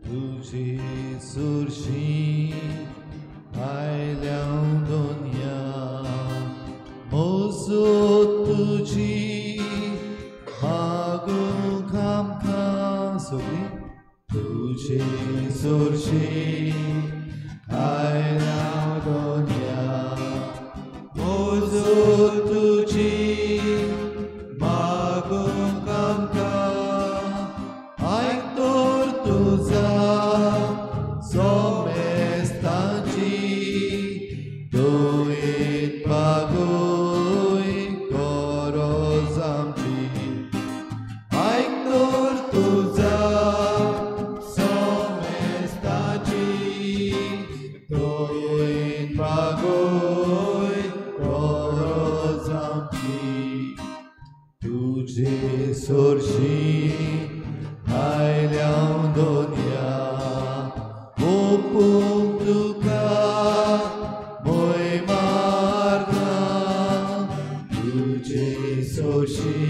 तुझी सुरशी आयल्या दोनिया मोजो तुझी मागूंक आमकां सगळी तुझी सुरशी आयल्या दोनिया मोजो तुझी मागूंक आमकां आयकतोर तुझा सोमेस्ताची दोयेत बागोय गरज आमची आयकतोर तुझा सोमेस्ताची दोयेत बागोय गरज आमची तुझे सोरशी आयल्या दोनिया ओपूंक तुका मोय मारना तुझे सोरशी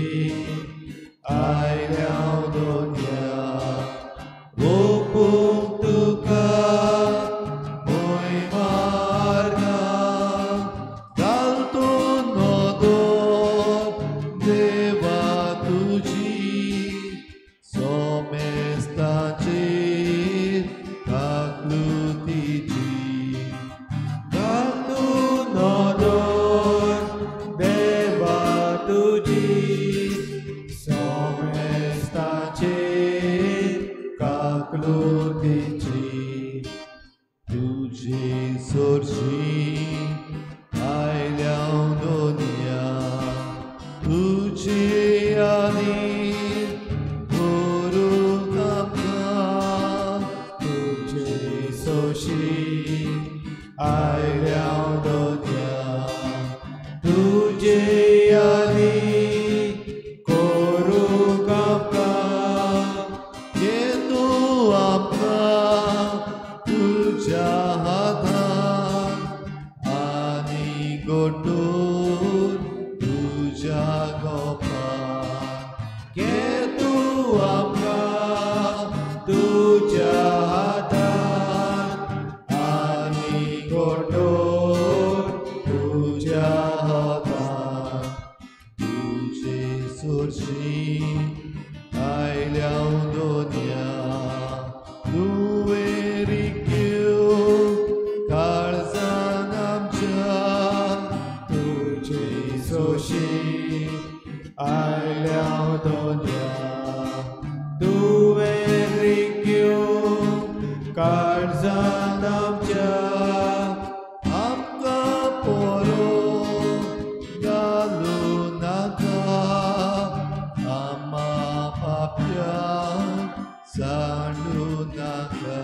आयल्या दोनिया ओपूंक तुका मोय मारना घालतून नदर देवा तुझी सोमेस्ताचेर काकलुतीची घालतून नदर देवा तुझी सोमेस्ताचेर काकलुतीची तुझी सोरशी आयल्या दोनिया तुझी आनी करूंक आमकां तुझी सोरशी आयल्या दोनिया तुझी आनी करूंक आमकां घे तूं आमकां तुज्या हातान आनी गोटून तुज्या गोपान घे तूं आमकां तुज्या हातान आनी गोटून तुज्या हातान तुझे सोरशी आयल्या दोनिया तुवें काळजान आमच्या तुझे सोरशी आयल्या दोनिया तुवें काळजान आमच्या आमकां परो घालूं नाका आमा पाप्याक सांडूं नाका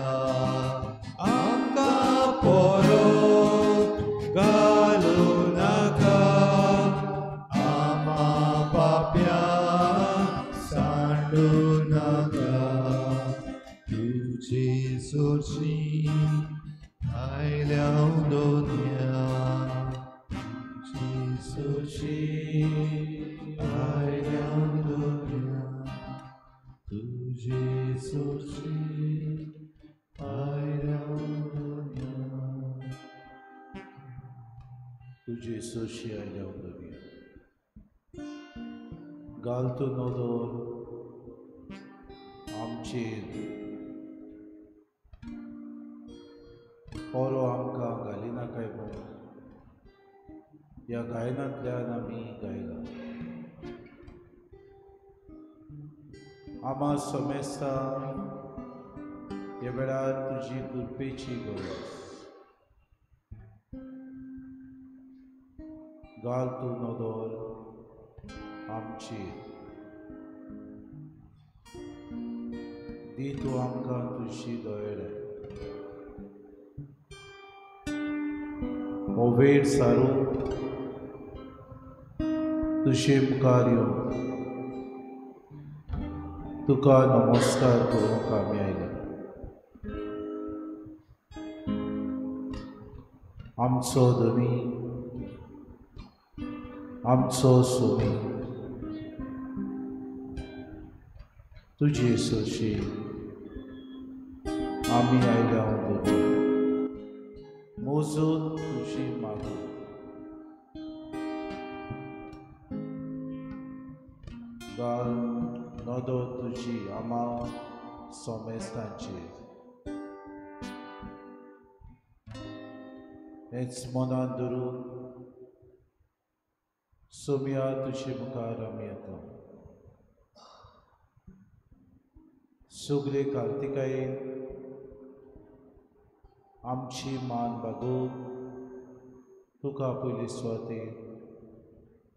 आमकां परो घालूं नाका आमा पाप्याक सांडूं नाका तुझी सोरशी आयल्या दोनिया तुझी सोरशी आयल्या दोनिया तुझी सोरशी आयल्या दोनिया तुझी सोरशी आयल्या दोनिया घालतू नदर आमचेर पोरो आमकां घालिना काय म्हूण ह्या गायनांतल्यान आमी गायला आमा सोमेस्ता ह्या वेळार तुजी कृपेची गरज घाल तूं नदर आमचेर दी तूं आमकां तुजी दयेळें हो वेळ सारूंक तुजे मुखार येवन तुका नमस्कार करूंक आमी आयला आमचो धनी आमचो सोमी तुझे सोशी आमी आयल्या उदोरी मोजून तुजी मागू घाल नदो तुजी आमा सोमेस्तांचेर हेच मनान धरून सोम्या तुजे मुखार आमी येता सगळे कार्तिकाये आमची मान बागोवन तुका पयली सुवातेर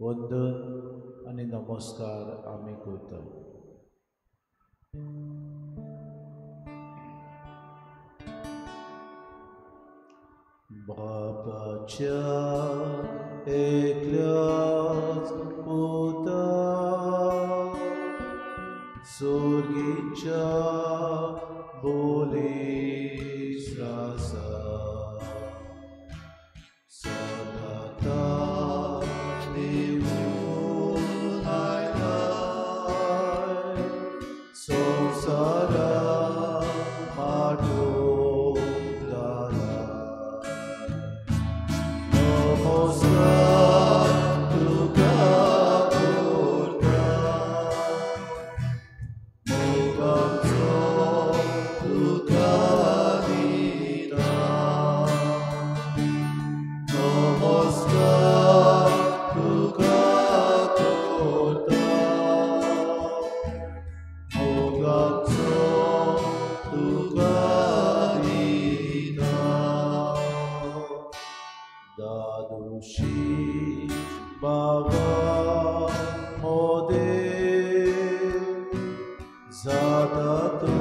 वंदन आनी नमस्कार आमी करता बापाच्या एकल्याच पुता सोर्गीच्या बोलीस आसा सदां देवून आयलाय संवसाराक माटोव घालाय नमस्कार तुका करता मोगाचो तुका दिता नमस्कार तुका करता मोगाचो तुका दिता दादोशी बाबा मोदेव जाता तो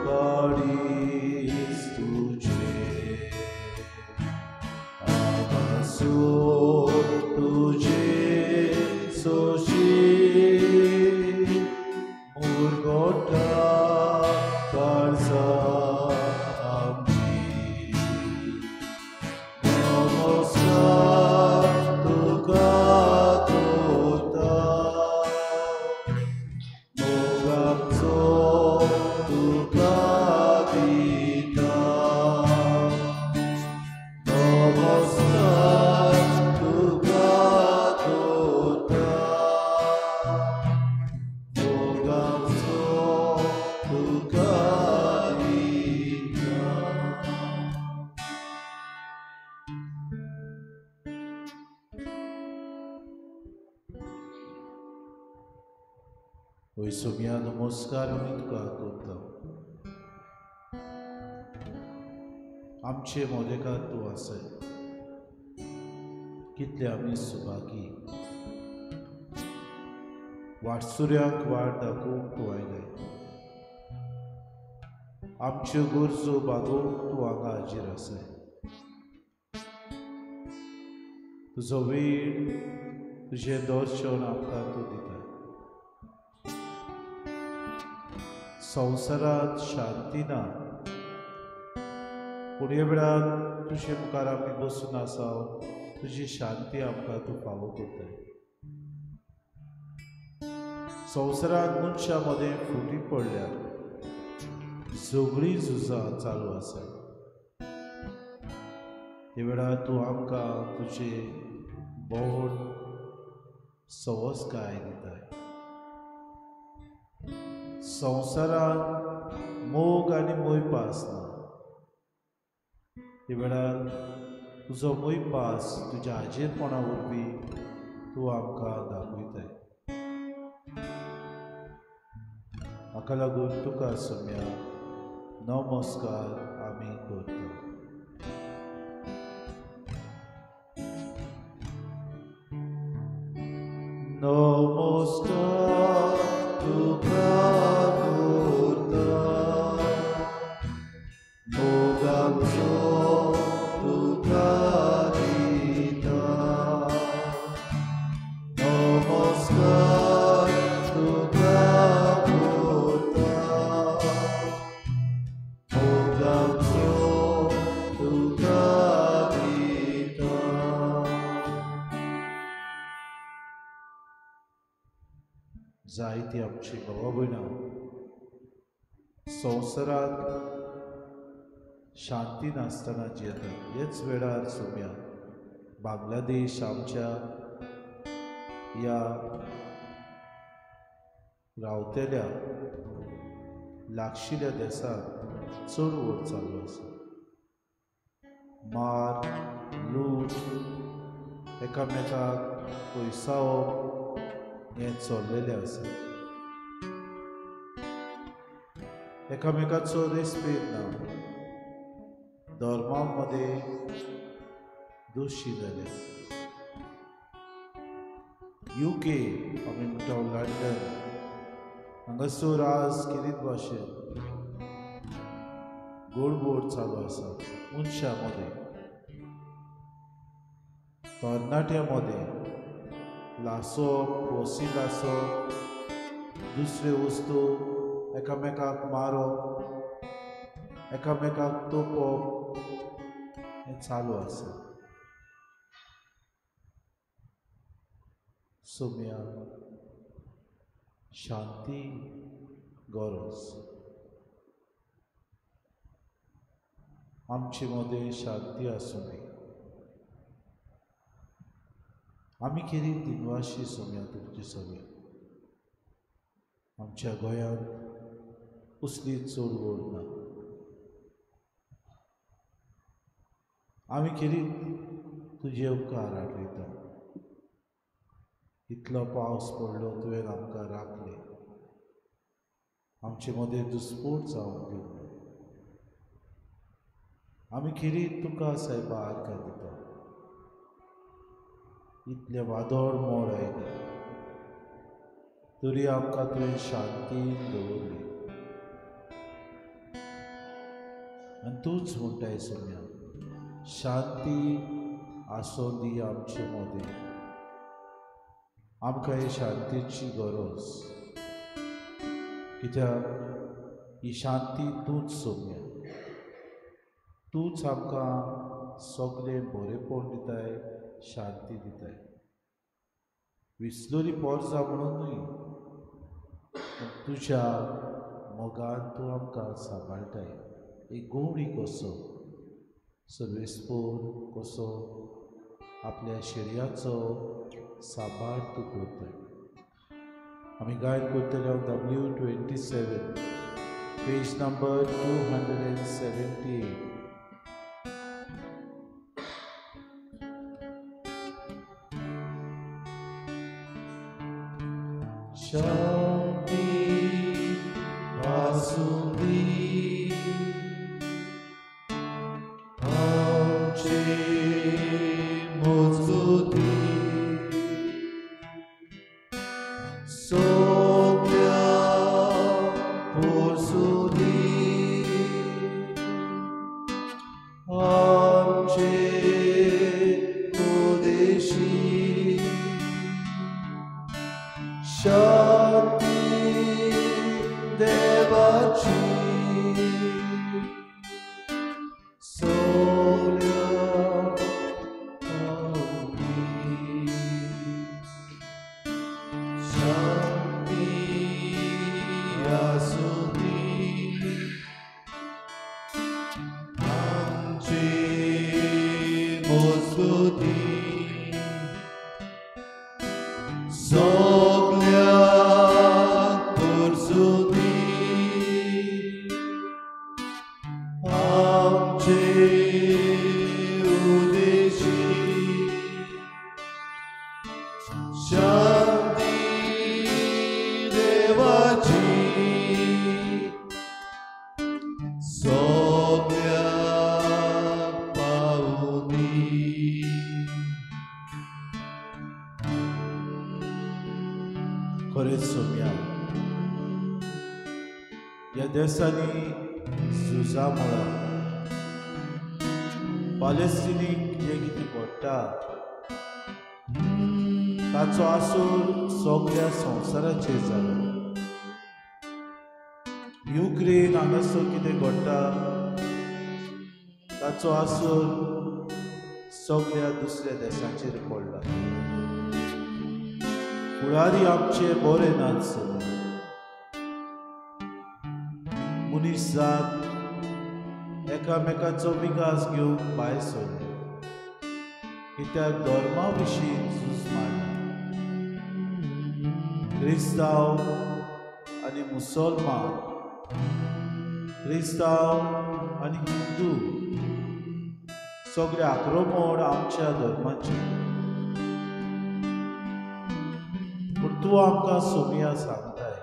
काळीज तुजे आभासो तुजे सोशी मुरगोटा काळजा आमची नमस्कार तुका करता मोगाचो तुका दिता नमस्कार तुका करता मोगाचो तुका दिता ओय सोम्या नमस्कार आमी तुका करता आमचे मोदेकार तूं आसय कितले आमी सुभागी वाटसुऱ्यांक वाट दाखोवंक तूं आयलें आमच्यो गरजो भागोवंक तूं हांगा हाजीर आसय तुजो वेळ तुजें दर्शन आमकां तूं दिता संवसारांत शांती ना पूण हे वेळार तुजे मुखार आमी बसून आसाव तुजी शांती आमकां तूं फावो करताय संवसारांत मनशां मदें फुटी पडल्यात सगळीं झुजां चालू आसात हे वेळार तूं आमकां तुजे बोड संवस्कार दिताय संवसारांत मोग आनी मोयपास ना हे वेळार तुजो मोयपास तुज्या हाजीरपणा वरवीं तूं आमकां दाखयताय हाका लागून तुका सोम्या नमस्कार आमी करता नमस्कार तुका करता मोगाचो तुका दिता नमस्कार तुका करता मोगाचो तुका दिता जायती आमची भावा भयणां संवसारात शांती नासतना जियेतात. हेच वेळार सोम्या बांगलादेश आमच्या ह्या रावतेल्या लागशिल्ल्या देशांत चड वड चालू आसा. मार, लूट, एकामेकाक पयसावप हें चल्लेलें आसा. एकामेकाचो रेस्पेद ना. धर्मा मदें दोशी जाले. UK आमी म्हणटा लंडन हांगासर आज किरीत भाशेन गोडबोड चालू आसा. मनशां मदें, तरणाट्यां मदें लासप, वसी लासप, दुसरे वस्तू एकामेकाक मारप, एकामेकाक तोपप हें चालू आसा. सोम्या शांती गरज. आमचे मदें शांती आसूं दी. आमी केरी दिनवाशी सोम्या तुमचे सगळे. आमच्या गोंयांत उसली चड वड ना. आमी केरी तुजे उपकार आठयता. इतलो पावस पडलो तुवें आमकां राखले. आमचे मदें दुस्फोट जावंक दिवं. आमी खिरी तुका सायबा आर्गां दिता. इतले वादळ मोड आयले तरी आमकां तुवें शांतीन दवरली. आनी तूंच म्हणटाय सोम्या शांती आसूं दी आमचे मदें. आमकां हे शांतीची गरज. कित्याक ही शांती तूंच सोम्या. तूंच आमकां सगळें बरेंपण दिताय, शांती दिताय. विसलोली पोरजां म्हणून न्हय, पूण तुज्या मोगान तूं आमकां सांबाळटाय. एक गवळी कसो सर्वेस्पोर कसो आपल्या शेडयाचो सांबाळ तूं करताय. आमी गायन करतले W27 पेज नंबर 278. शांती आसूं दी आमचे मजगती. सगळ्या पोरसुदी आमचे कोदेशी शांती देवाची. खरेंच सोम्या ह्या देशांनी झुजा मुळा पॅलेस्टिनीक जे कितें घडटा ताचो आसूर सगळ्या संवसाराचेर जाला. युक्रेन हांगासर कितें घडटा ताचो आसूर सगळ्या दुसऱ्या देशांचेर पडला. फुडारी आमचे बरे नात. मनीस जात एकामेकाचो विकास घेवंक भायर सरले, कित्याक धर्मा विशीं झूज मारला. क्रिस्तांव आनी मुसलमान, क्रिस्तांव आनी हिंदू सगळे आक्रमण आमच्या धर्माचे. पूण तूं आमकां सोमिया सांगताय,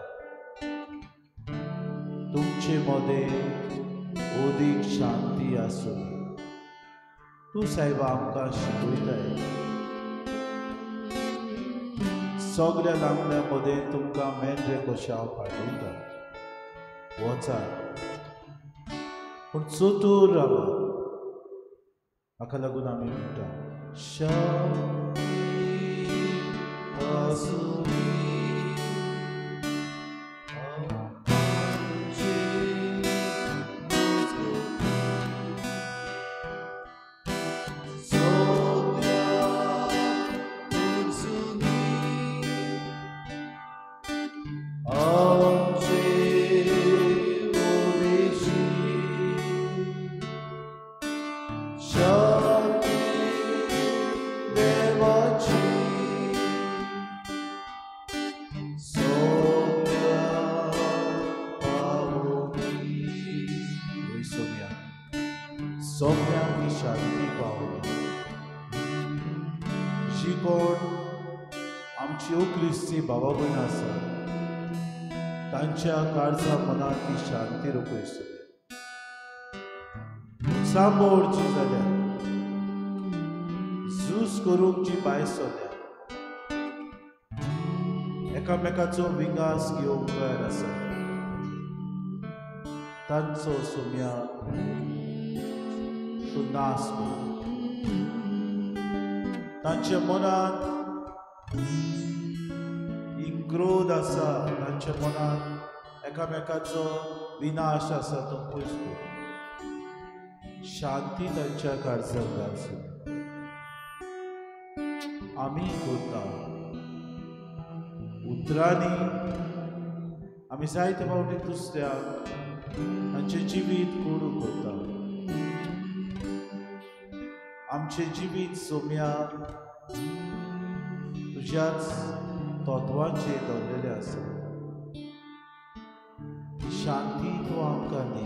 तुमचे मदें ओदीक शांती आसूं. तूं सायबा आमकां शिकयताय, सगळ्या लांगड्या मदें तुमकां मेंढरे कशें हांव पाठयता. वचात पूण चतूर रावा. हाका लागून आमी म्हणटा शांती आसूं. सोम्या ही शांती पावली. जी कोण आमची क्रिस्ती भावा भयण आसा, तांच्या काळजा मनात ती शांती रोखयतली. सांबोडची जाल्यार झूज करूंक जी भायर सरल्या, एकामेकाचो विंगास घेवंक तयार आसा, तांचो सोम्या तूं नास कर. तांच्या मनात क्रोध आसा, तांच्या मनात एकामेकाचो विनाश आसा, तो पयस कर. शांती तांच्या काळजाक घाल. आमी करता उतरांनी आमी जायते फावटी दुसऱ्याक तांचे जिवीत कोडू करता. आमचे जिवीत सोम्या तुज्याच तत्वांचेर दवरलेले आसा. शांती तूं आमकां दी.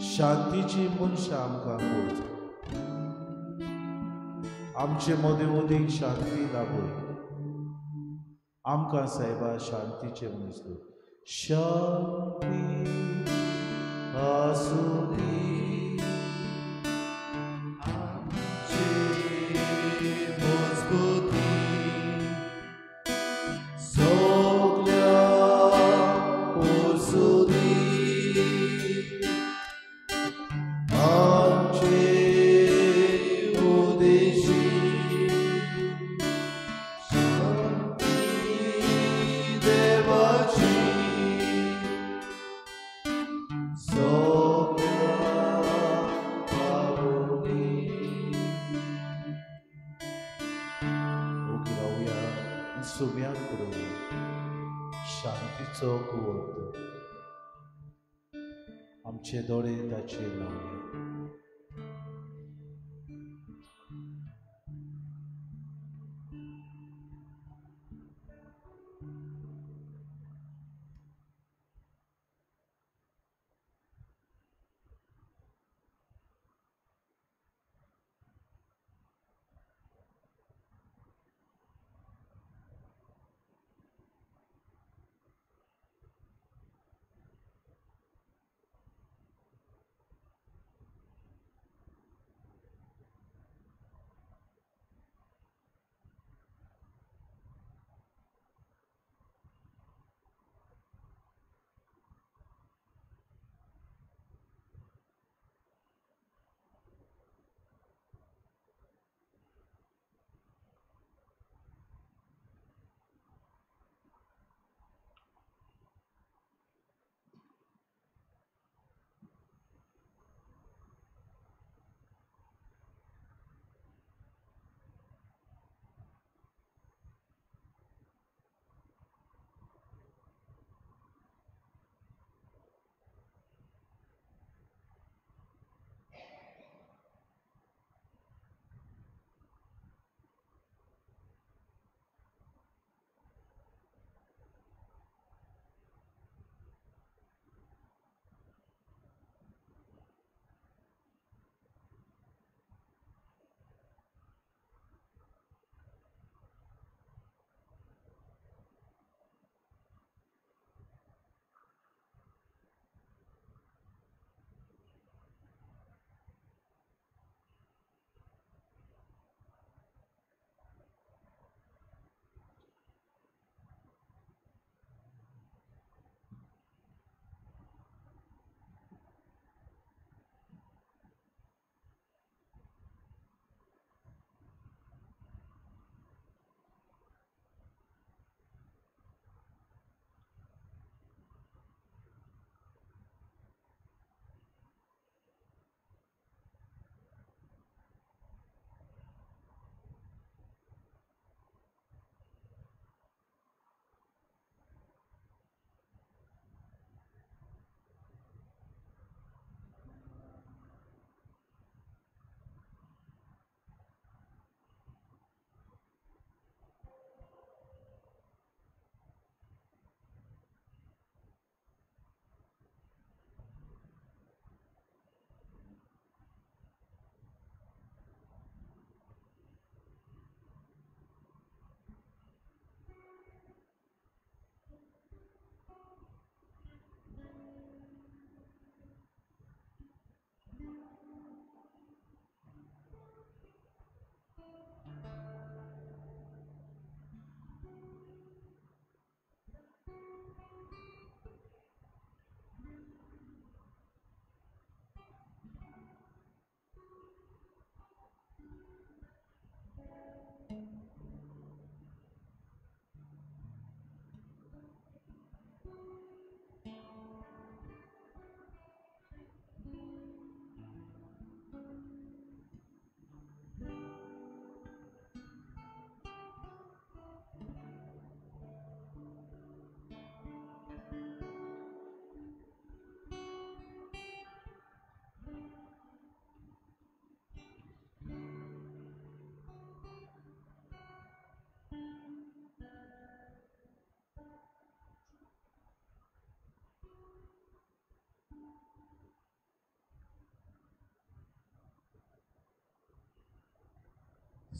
शांतीची मनशां आमकां कोर. आमचे मदें ओदीक शांती लाभय. आमकां सायबा शांतीचे मनीस कर. शांती आसूं दी. सोम्याक पळोवया शांतीचो कुवत. आमचे दोळे ताचेर लावया.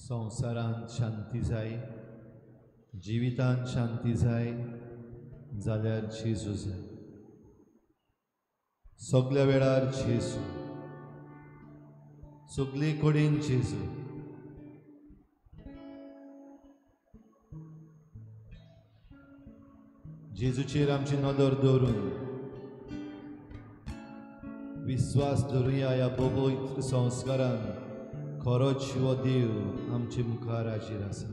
संवसारांत शांती जाय, जिवितांत शांती जाय जाल्यार जेजू जाय. सगल्या वेळार जेजू, सगळे कडेन जेजू. जेजूचेर आमची नदर दवरून विश्वास धरुया ह्या पवित्र संस्कारान. खरोच हो देव आमचे मुखार हाजीर आसा.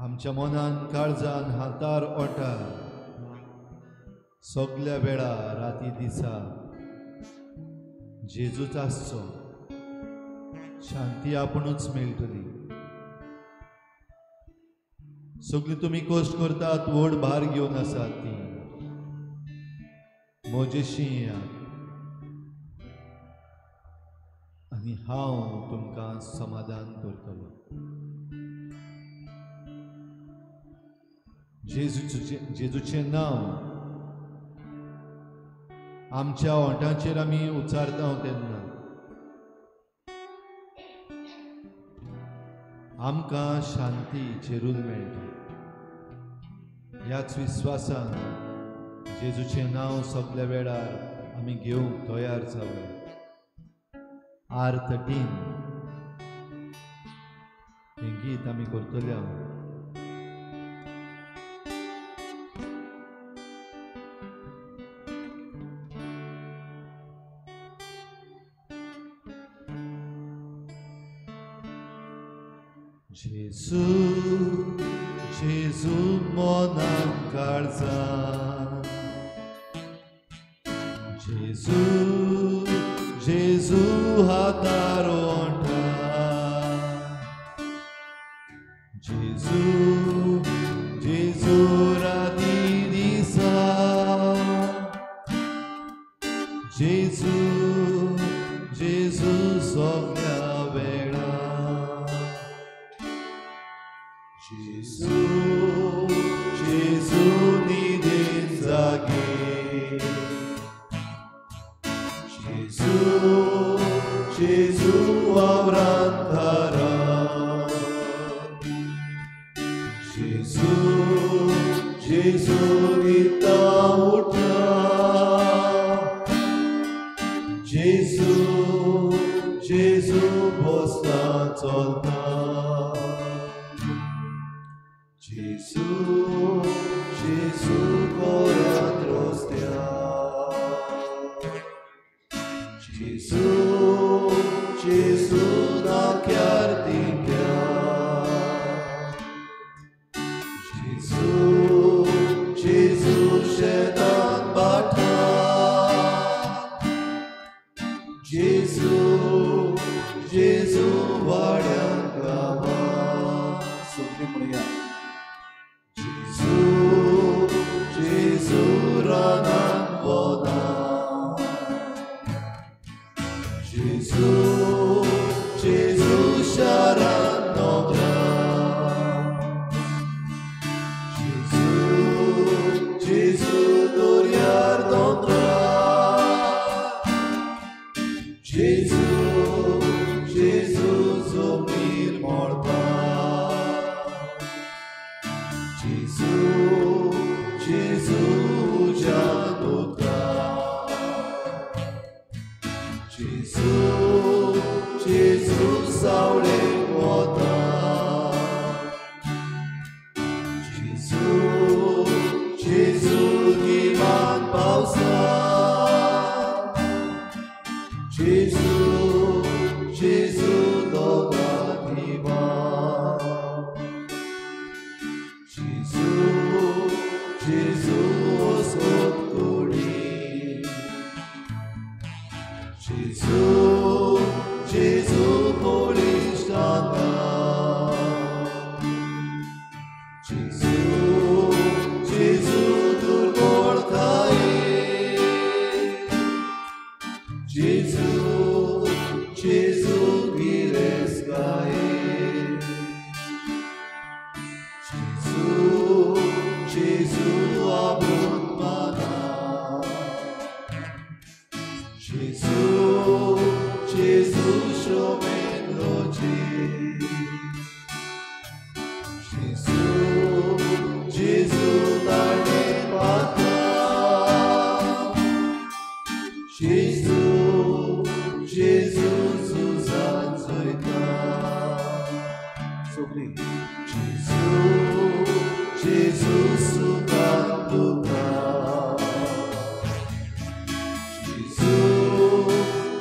आमच्या मनान, काळजान, हातार, ओठार सगल्या वेळार राती दिसा जेजूच आसचो. शांती आपुणूच मेळटली. सगळी तुमी कश्ट करतात, व्हड भार घेवन आसात ती म्हजेशी येयात आनी हांव तुमकां समाधान करतलो. जेजूचें नांव आमच्या ओंठांचेर आमी उच्चारता तेन्ना आमकां शांती चिरून मेळटा. ह्याच विश्वासान जेजूचें नांव सगल्या वेळार आमी घेवंक तयार जावया. R13 हें गीत आमी करतले. जेजू जेजू मनान काळजान, जेजू जेजू हातार ओंठार, जेजू जेजू राती दिसा, जेजू जेजू सगल्या वेळार, जेजू जेजू न्हिदेन जागे, जेजू जेजू वावरांत दारांत, जेजू जेजू न्हिदता उठता, जेजू जेजू बसता चलता, जेजू जेजू कोरांत रस्त्यार, जेजू जेजू नाक्यार दिक्यार, जेजू जेजू शेतान भाटार, जेजू जेजू वाड्यान गांवांत. सगळीं म्हणया जेजू जेजू रानान वनान, जेजू जेजू शारान नगरान, जेजू जेजू दर्यार दोंगरार, जेजू जेजू जमनीर मळबार, जेजू जेजू उज्यान उदकान, जेजू जेजू सावळेक वता, जेजू जेजू गिमान पावसान, जेजू जेजू दोगां दिवान, जेजू जेजू वसत कुडी, जेजू जेजू पोलिश्टांगां, जेजू तुका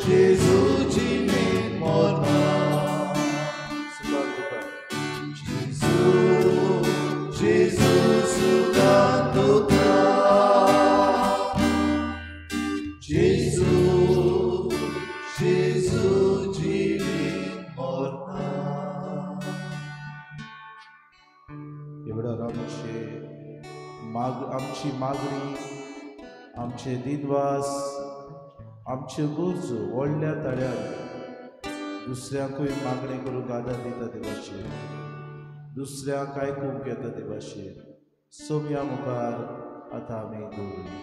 जेजूची मीन मोरना जेजू सुखान तुका जेजूची मीन मोरना एवढा आमची मागणी आमचे दिनवास आमचे गरजो व्हडल्या तळ्यार दुसऱ्यांकूय मागणी करूंक आदार दिता ते भाशेन दुसऱ्यांक आयकूंक येता ते भाशेन सोम्या मुखार आतां आमी दवरली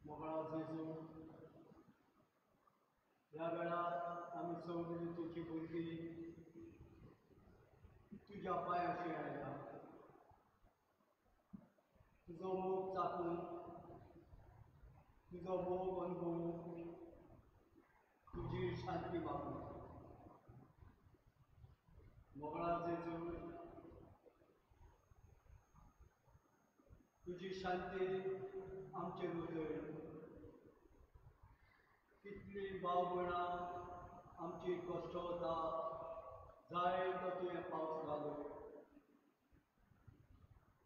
मोगळा जेजू ह्या वेळार आमी सगळीं तुजी भुरगीं तुज्या पांयाशी आयला तुजो मोग चाकून तुजो मोग अनुभवूंक तुजी शांती मागून मोगळा जेजू तुजी शांती आमचेर उजळ कितली भाव भयणां आमची कश्ट वता जायतो तुवें पावस घालूं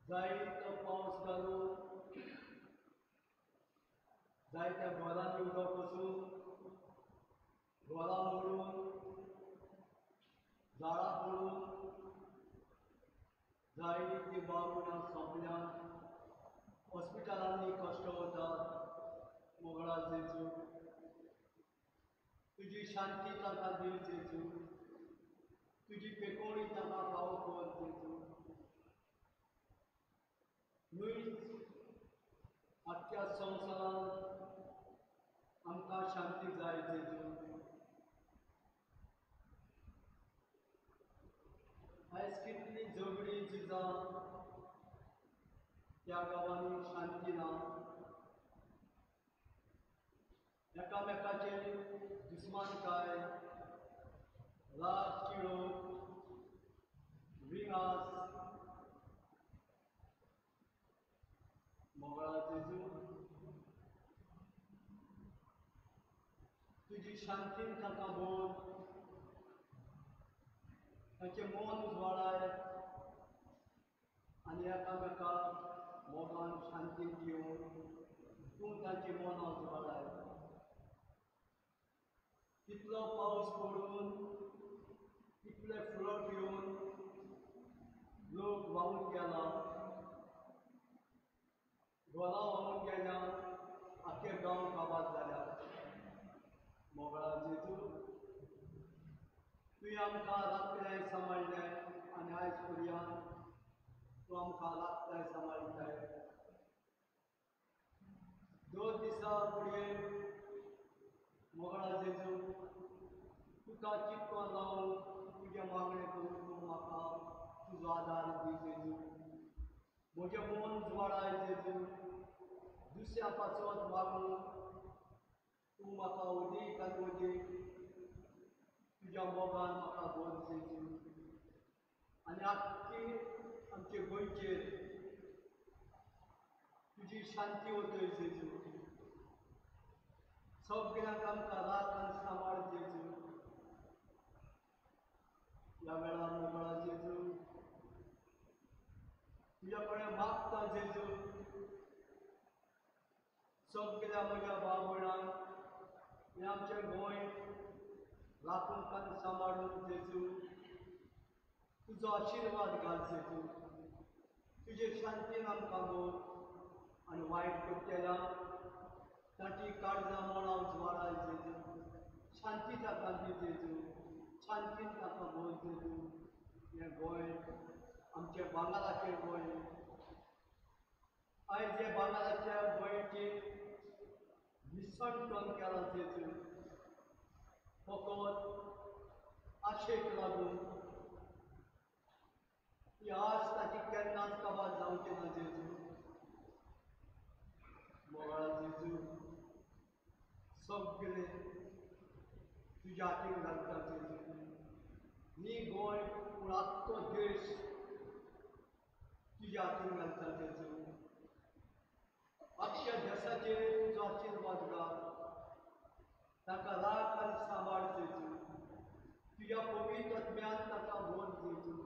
जायतो पावस घालूं जायत्या घरांनी उदक वचून घरां मोडून झाडां पडून जायतीं भाव भयणां सोंपल्यान हॉस्पिटलांनी कश्ट वतात मोगळा जेजू तुजी शांती ताका दी जेजू तुजी पेकोळी ताका फावो कर जेजू न्हूच आख्ख्या संवसारांत आमकां शांती जाय जेजू आयज कितलीं झगडीं झुजां त्या गांवांनी शांती ना एकामेकाचे दुस्मानकाय राग चिडोवप विंगास मोगळा जेजू तुजी शांतीन ताका बोल ताचें मन उजवाडाय आनी एकामेकाक मोगान शांतीन दिवं तूं तांचें मन उजवाडाय कितलो पावस पडून कितले फ्लड येवन लोक व्हांवून गेला घरां व्हांवून गेल्यान आख्खे गांव काबार जाल्यात मोगळा जेजू तुवें आमकां राखलें सांबाळलें आनी आयज पर्यंत तूं आमकां राखताय सांबाळटाय 2 दिसां फुडें मोगळा जेजू तुका चिटकोन लावन तुजे मागणें करून तूं म्हाका तुजो आदार दी जेजू म्हजें मन उजवाडाय जेजू दुसऱ्या पासत मागून तूं म्हाका उदीक आनी उदीक तुज्या मोगान म्हाका भर जेजू आनी आनी आख्खी आमचे गोंयचेर तुजी शांती वतय जेजू. सगळ्यांक आमकां राख आनी सांबाळ जेजू. ह्या वेळार मोगळा जेजू तुज्या कडेन मागता जेजू. सगळ्या म्हज्या भाव भयणांक हें आमचें गोंय राखून आनी सांबाळून जेजू तुजो आशिर्वाद घाल जेजू. तुजे शांतीन आमकां मोल आनी वायट करतल्यांक तांची काळजां मोळा उजवाडाय जेजू. शांती ताका दी जेजू. शांतीन ताका बोल जेजू. हें गोंय आमचें भांगराचें गोंय. आयज हे भांगराच्या गोंयचेर निसणटोन केला जेजू. फकत आशेक लागून ही आस ताची केन्नाच काबार जावची ना जेजू. मोगळा जेजू सगळे तुज्या हातीन घालता जेजू. नी गोंय पूण आख्खो देश तुज्या हातीन घालता जेजू. आख्ख्या देशाचेर तुजो आशिर्वाद घाल. ताका राख आनी सांबाळ जेजू. तुज्या पवित्र आत्म्यान ताका भर जेजू.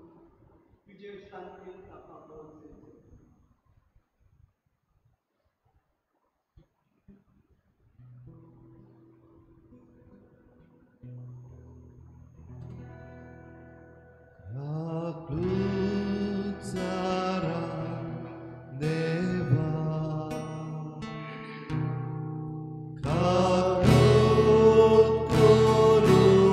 तुजे शांतीन ताका भर जेजू. Zara neva kakut korundaku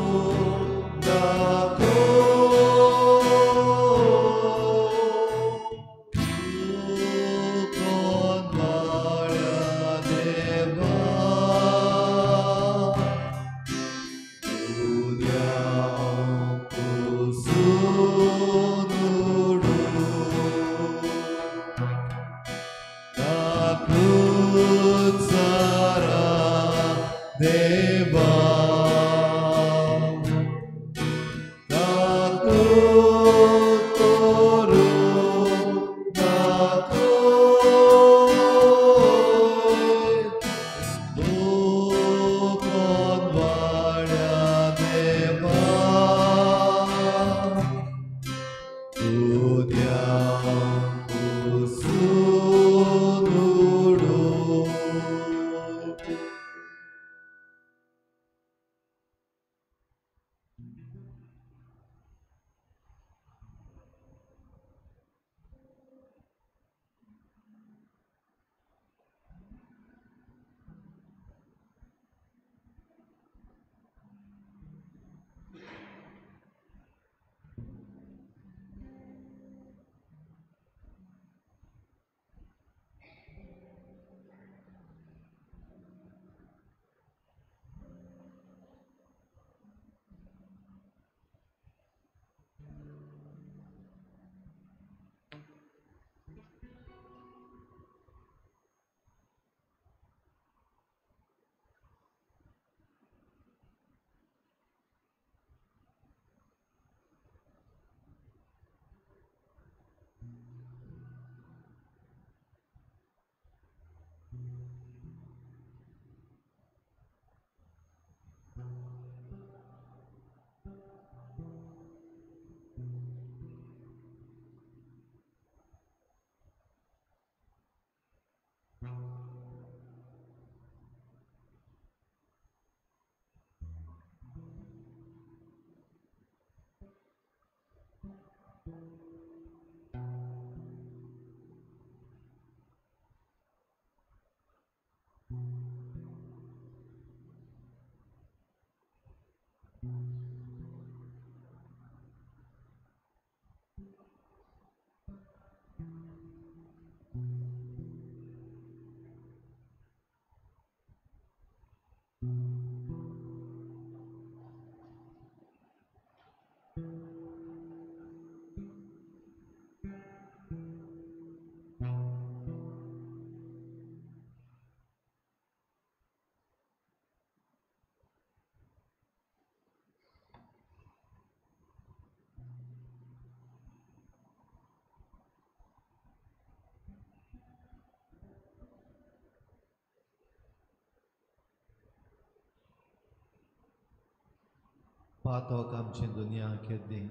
पातोक आमचे दुनिया केद्दी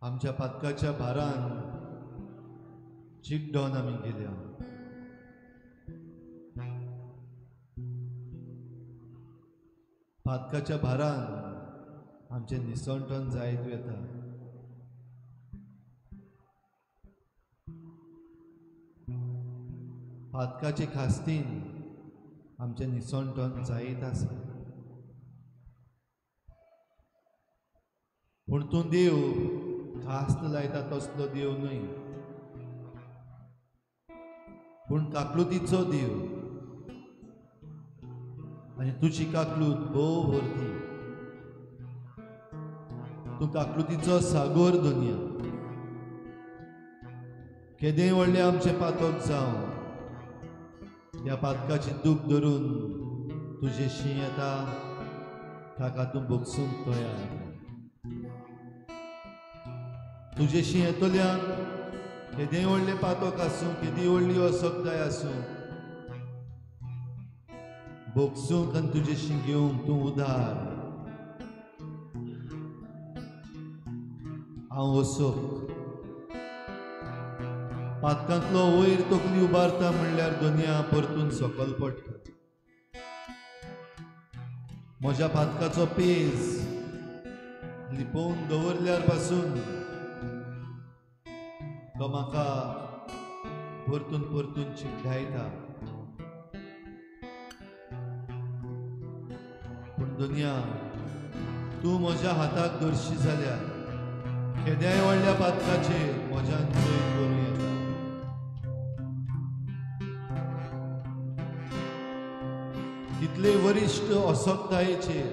आमच्या पातकाच्या भारान चिड्डोन आमी गेल्या पातकाच्या भारान आमचे निसंटन जायत येता पातकाची खास्तीन आमचे निसंटन जायत आसा पूण तूं देव खास्त लायता तसलो देव न्हय पूण काकलुतीचो देव आनी तुजी काकलूत भोव व्हरती तूं काकलुतीचो सागोर दुनिया केदें व्हडलें आमचें पातक जावं ह्या पातकाची दूख धरून तुजें शीं येता ताका तूं भोगसूंक तयार तुजे शीं येतोल्यांक केदें व्हडलें पातक आसूं केदी व्हडली असोकताय आसूं भोगसूंक आनी तुजे शीं घेवंक तूं उदार हांव वसोक पातकांतलो वयर तकली उबारता म्हणल्यार दुनिया परतून सकयल पडटा म्हज्या पातकाचो पेज लिपोवन दवरल्यार पासून तो म्हाका परतून परतून चिड्डायता पूण दुनिया तूं म्हज्या हाताक धरशी जाल्यार केद्याय व्हडल्या पातकाचेर म्हज्यान जय करूं येता कितले वरिश्ठ असोकतायेचेर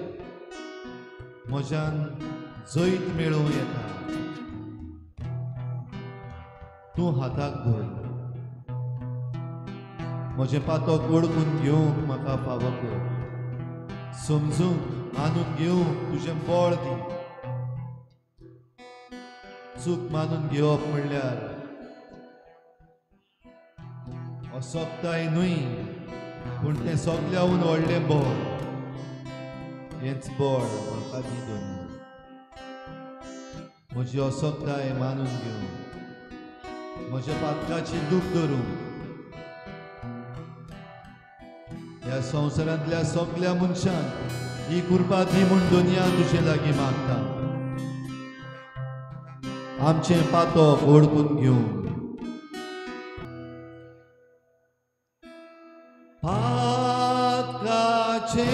म्हज्यान जैत मेळोवं येता तूं हाताक धर म्हजें पातक ओळखून घेवंक म्हाका फावो कर समजूंक मानून घेवंक तुजें बळ दी चूक मानून घेवप म्हणल्यार असोकताय न्हय पूण तें सगल्याहून व्हडलें बळ हेंच बळ म्हाका दी दुनिया म्हजी असोकताय मानून घेवंक म्हज्या पातकाची दूख धरूंक ह्या संवसारांतल्या सगल्या मनशांक ही कृपा दी म्हूण दुनिया तुजे लागीं मागता आमचें पातक ओळखून घेवंक पातकाचे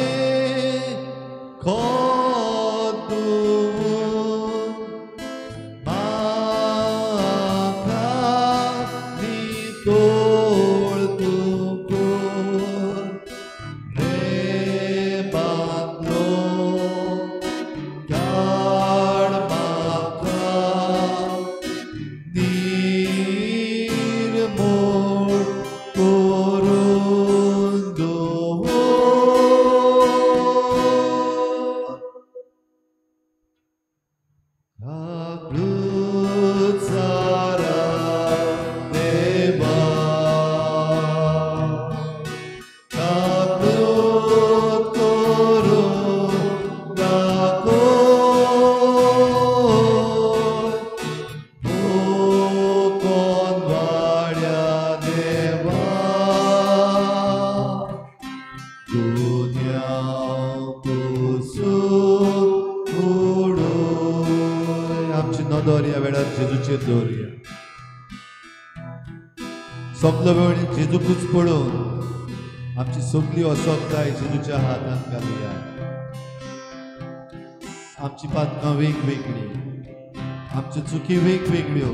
जेजूचेर दवरया सगलो वेळ जेजूकूच पळोवन आमची सगली असोकताय जेजूच्या हातांत घालुया आमची पातकां वेगवेगळी आमच्यो चुकी वेगवेगळ्यो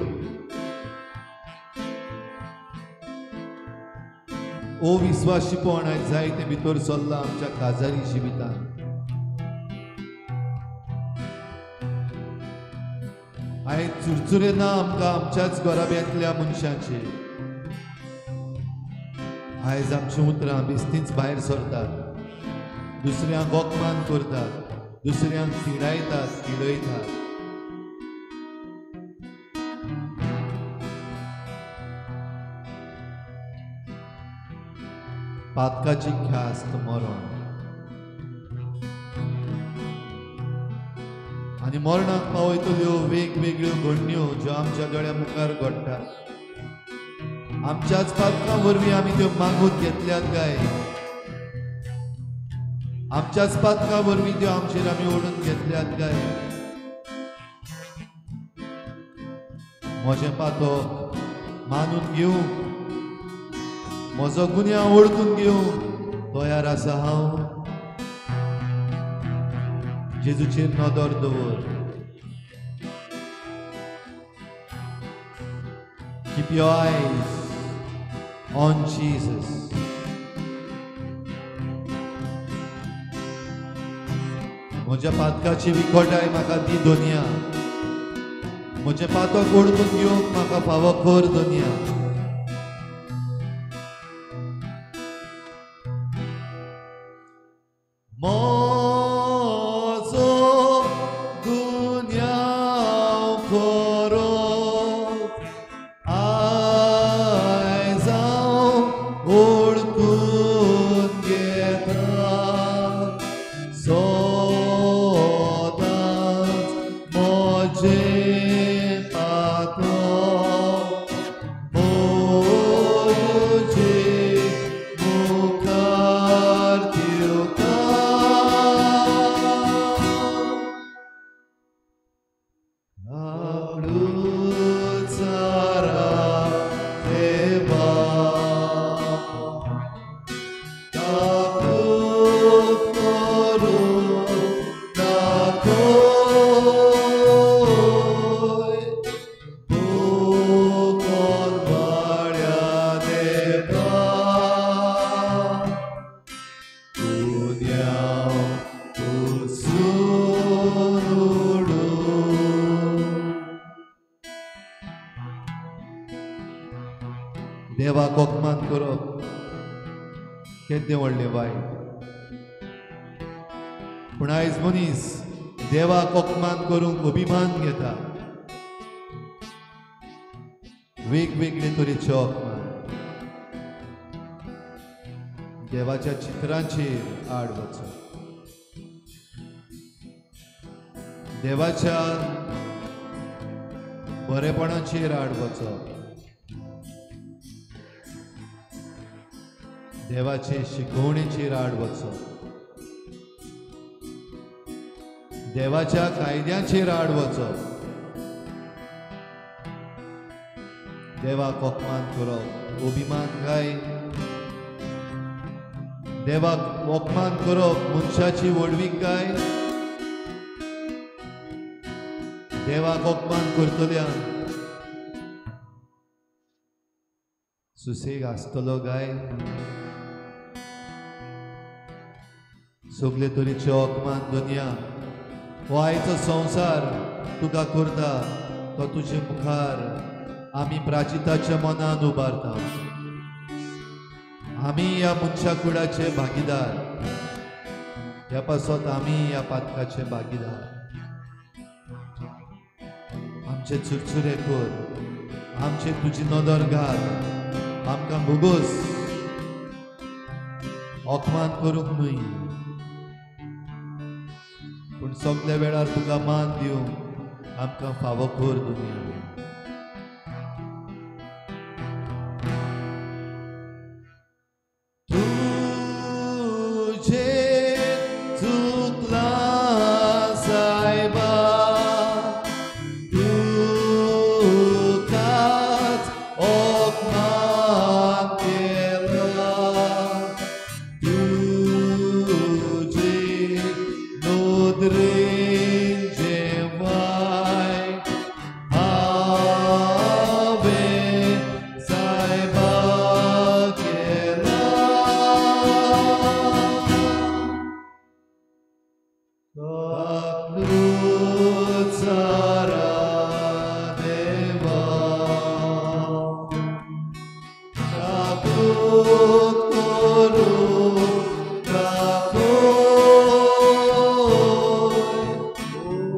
अविस्वाशीपण आयज जायते भितर चल्ला आमच्या काजारी जिवितांत आयज चुरचुरे ना आमकां आमच्याच घराब्यांतल्या मनशांचे आयज आमची उतरां बिस्तींच भायर सरतात दुसऱ्यांक अपमान करतात दुसऱ्यांक तिडायतात किडयतात पातकाची ख्यास्त मरण आनी मरणाक पावयतल्यो वेगवेगळ्यो घडण्यो ज्यो आमच्या दोळ्या मुखार घडटात, आमच्याच पातकां वरवीं आमी त्यो मागून घेतल्यात काय? आमच्याच पातकां वरवीं त्यो आमचेर आमी ओडून घेतल्यात काय? म्हजें पातक मानून घेवंक, म्हजो गुन्यांव वळखून घेवंक तयार आसा हांव. जेजूचेर नदर दवर. Keep your eyes on Jesus. म्हज्या पातकाची विखोटाय म्हाका दी दुनिया, म्हजें पातक ओळखून घेवंक म्हाका फावो कर दुनिया. म्हजो गुन्यांव परत आयज हांव ओळखून घेता. सदांच म्हजें पातक म्हजे मुखार दिवता. आपणूचारा देवा, दाखोव करून दाखोय, भोगोन वाड्या देवा, दुनिया उसून उडून. देवाक अपमान करप केदें व्हडलें वायट. पूण आयज मनीस देवाक अपमान करूंक अभिमान घेता. वेगवेगळे तरेचे अपमान. देवाच्या चित्रांचेर आड वचप, देवाच्या बरेपणाचेर आड वचप, देवाचे शिकवणेचेर आड वचप, देवाच्या कायद्याचेर आड वचप, देवाक अपमान करप अभिमान काय? देवाक अपमान करप मनशाची वडवीक काय? देवाक अपमान करतल्यान सुसेग आसतलो काय? सगळे तरेचे अपमान दुनिया हो आयचो संवसार तुका करता, तो तुजे मुखार आमी प्राचिताच्या मनान उबारता. आमी ह्या मनशा कुळाचे भागीदार, ह्या पासत आमी ह्या पातकाचे भागीदार. आमचे चुरचुरे कर, आमचे तुजी नदर घाल, आमकां भोगोस अपमान करूंक न्हय, पूण सगळ्या वेळार तुका मान दिवंक आमकां फावो कर दुनिया. तुजे चुकला सायबा, तुकाच अपमान केला. तुजे नदरेन जेवाय हांवें सायबा केला. आपणूचारा देवा, दाखोव करून दाखोय,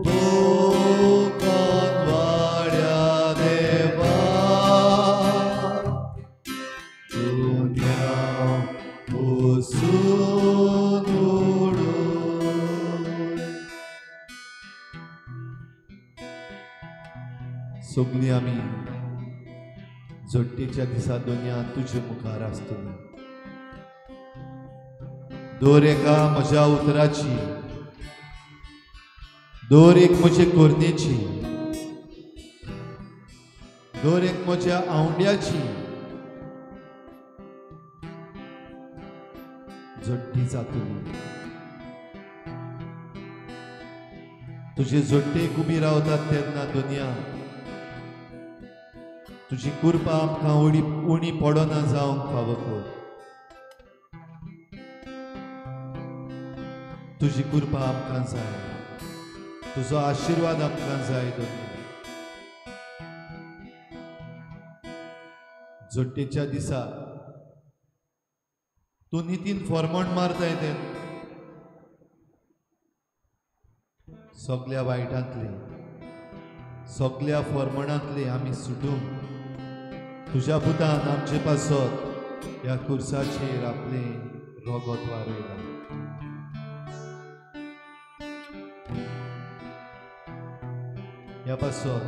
भोगोन वाड्या देवा, दुनिया उसून उडून. सगळीं आमी जोडटेच्या दिसा दोनया तुजे मुखार आसतली. दर एका म्हज्या उतराची, दर एक म्हजे कोरनेची, दर एक म्हज्या आवंड्याची जोडटी जातली. तुजे जोडटेक उबी रावतात तेन्ना दुनिया तुजी कृपा आमकां उणी पडना जावंक फावो कर. तुजी कृपा आमकां जाय, तुजो आशिर्वाद आमकां जाय दुनिया. जोडटेच्या दिसा तूं नितीन फॉर्मण मारताय ते सगळ्या वायटांतले, सगळ्या फॉर्मणांतले आमी सुटून तुज्या पुतान आमचे पासत ह्या खुर्साचेर आपले रोगोत वारयला. ह्या पासत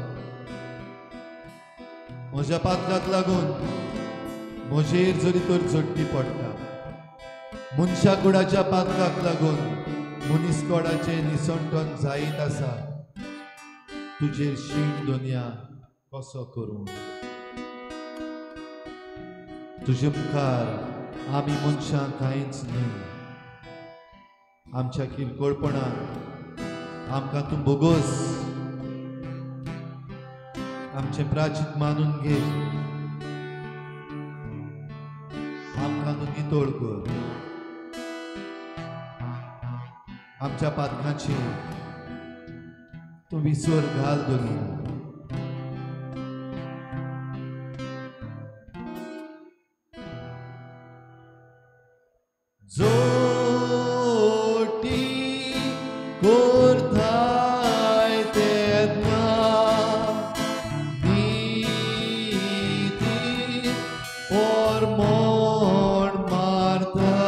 म्हज्या पातकाक लागून म्हजेर जरी तर जोडटी पडटा, मनशा कुडाच्या पातकाक लागून मनीसकोडाचे निसंटन जायत आसा, तुजेर शीण दुनिया कसो करूं. तुजे मुखार आमी मनशां कांयच न्हय. आमच्या किरकोळपणान आमकां तूं बोगोस आमचे प्राचित मानून घे. आमकां तूं नितोळ कर. आमच्या पातकांची तूं विसर घाल दुनिया. जोटी कोरताय तेन्ना नितीन फॉर्मण मारताय.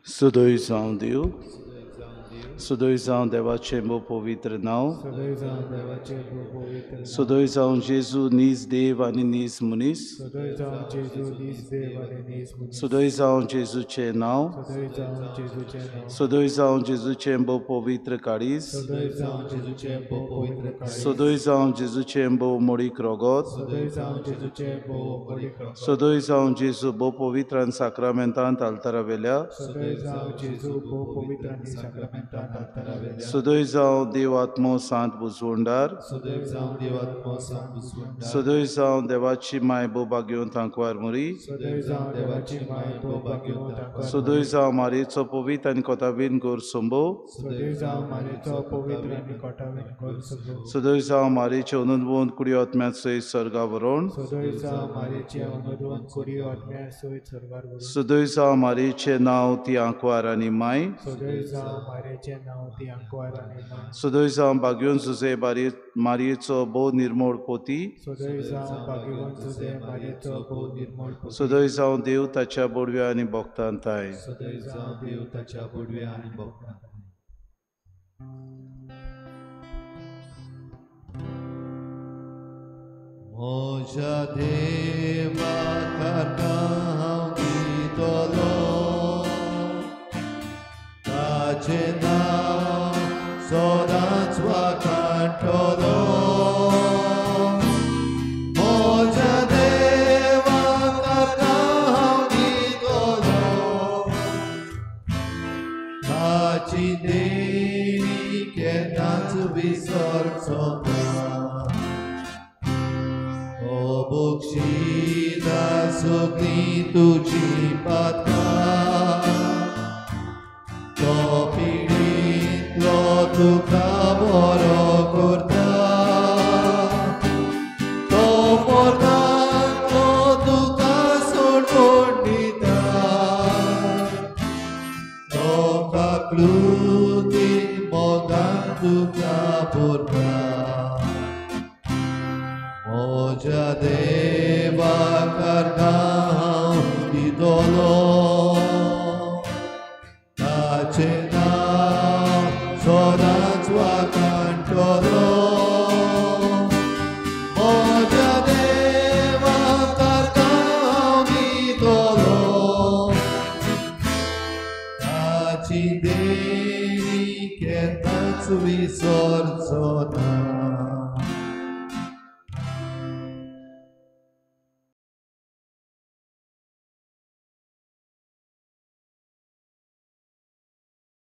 सुदय जावं दिव सुदोय जावं देवाचें बो पवित्र नांव, सदैव जावं देवाचें बो पवित्र नांव, सुदोय जावं जेजू नीज देव आनी नीज मनीस, सदैव जावं जेजू नीज देव आनी नीज मनीस, सुदोय जावं जेजूचें नांव, सदैव जावं जेजूचें नांव, सुदोय जावं जेजूचें बो पवित्र काळीज, सदैव जावं जेजूचें बो पवित्र काळीज, सुदोय जावं जेजूचें बो मोडीक रोगोत, सदैव जावं जेजूचें बो मोडीक रोगोत, सुदोय जावं जेजू बो पवित्र आनी साक्रामेंतांत आल्तारा वेल्या, सदैव जावं जेजू बो पवित्र आनी साक्रामेंतांत आल्तारा वेल्या, सुदोय जावं देव आत्मो सांत बुजवणदार, सदैव जावं देवात्मो सांत बुजवणदार, सुदोय जावं देवाची माय बो बागेवन तांकवार मुरी, सदैव जावं देवाची माय बो बागेवन तांकवार सुदोय जावं मारयेचो पवित्र आनी कोताबीन गोर सोंबो, सदैव जावं मारयेचो पवित्र आनी कोटावेन गोर सोंबो, सुदोय जावं मारयेचे अनंतवंत कुडी आत्म्यात सयत सर्गा व्हरोन, सदैव जावं मारयेची अनंतवंत कुडी आत्म्या सयत स्वर्गार व्हरून, सुदोय जावं मारयेचें नांव ती आंकवार आनी माय, सदैव जावं मारयेचें नांव ती आंकवार आनी माय, सुदोय जावं बागेवन सुजे मारयेचो बो निर्मळ पोती, सदैव जावं बागेवन तुझे मारयेचो बो निर्मळ पोती, सुदोय जावं देव ताच्या बोडव्या आनी भोगतांताय, सदैव जावं देव ताच्या बोडव्या आनी भोगतांताय. म्हज्या देवा हांव दितलो, ताचें नांव सदांच वाखाणटलो. म्हज्या देवाक हांव दितलो, ताची देणी केन्नाच विसरचो ना. बक्षीदा सगळीं तुजी पातकां, तो पिडींतलो तुका बरो करता, तो मोर्दांतलो तुका सोडून दिता, तो काकलुतीन मोगान तुका भरता. म्हज्या देवा